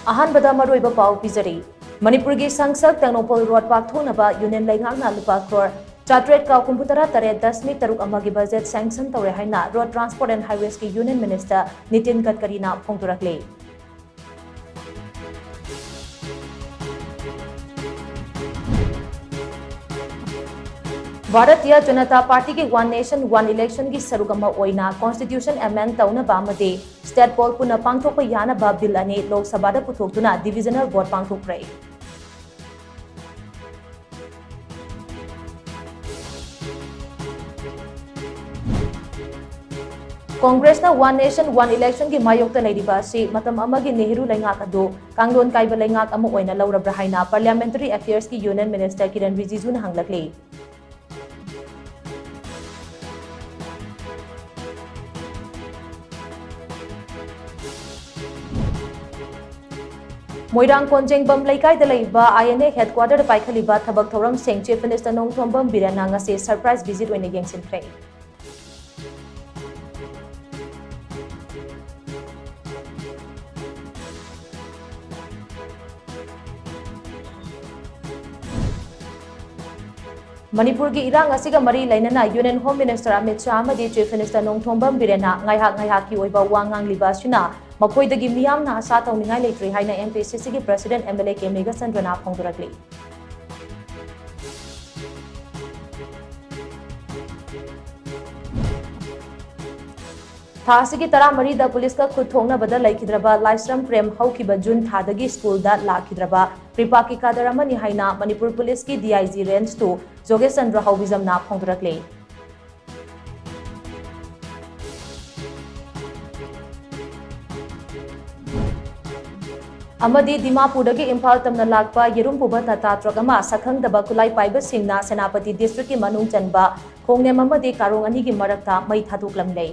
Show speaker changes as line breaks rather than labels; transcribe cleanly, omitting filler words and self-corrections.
अहानबदा मरोइबा पाव पिजरी मणिपुर की संसद technopole road पाकथोनबा यूनियन लेंगांगना लुपा क्रोर 493.3 की बजेट सैंक्शन तौरे हाइना रोड ट्रांसपोर्ट एंड हाईवेज की यूनियन मिनिस्टर नितिन गडकरीना फोंदोरकले। भारतीय जनता पार्टी की वन नेशन वन इलेक्शन की सरुगमा ओइना कॉन्स्टिट्यूशन अमेंड तौनबा अमदे स्टेट पोल पुना पांगथोकप यानबा बिल अने लोकसभा पुथोक्तुना डिविजनल वोट पांगथोक्रे। Congress one nation one election की मायोक्ता लेरिबा असि मतम अमगी नेहरू लेंगाक अदो कांगलोन काइबा लेंगाक अमा ओइना लौरब्रा हाइना पार्लियामेंटरी अफेयर्स की यूनियन मिनिस्टर किरण रिजिजूना हंगलकले। मोइरांग कोंजेंगबम लेकाइदा लेइबा आईएनए हेडक्वार्टर पाइखलिबा थबक थौरम सेंग चीफ मिनिस्टर नोंगथोंबम बिरेना ngase सरप्राइज विजिट ओइने येंगसिनख्रे। मणिपुर की इरांग असिगा मरी लेनना union home minister Amit Shah अमदी चीफ मिनिस्टर नोंगथोंबम बिरेना ngaihak की ओइबा वांगांग लिबासिना मखोइदगी मियामना आशा तौनिंगाई लेत्रे हाइना एमपीसीसी की प्रेसिडेंट एमएलए केमेगा चंद्रना फोंदोरकले। थासिगी तरा मरीदा पुलिस का खुद थोंगनबदा लेखिद्रबा लाइस्रम प्रेम हौखिबा जून थादगी स्कूलदा लाखिद्रबा प्रिपाकी कादर अमनि हाइना मणिपुर पुलिस की डीआईजी रेंज 2 जोगेश चंद्र हौबिजमना फोंदोरकले। अमदी दिमापुरदगी इम्फाल तमना लाकपा येरुम पुबा टाटा ट्रक अमा सखंगदबा खुलाई पाइबा सिंगना सेनापति डिस्ट्रिक्ट की मनुंग चनबा खोंगनेम अमदी कारोंग अनी की मरक्ता मई थादोक्लमले।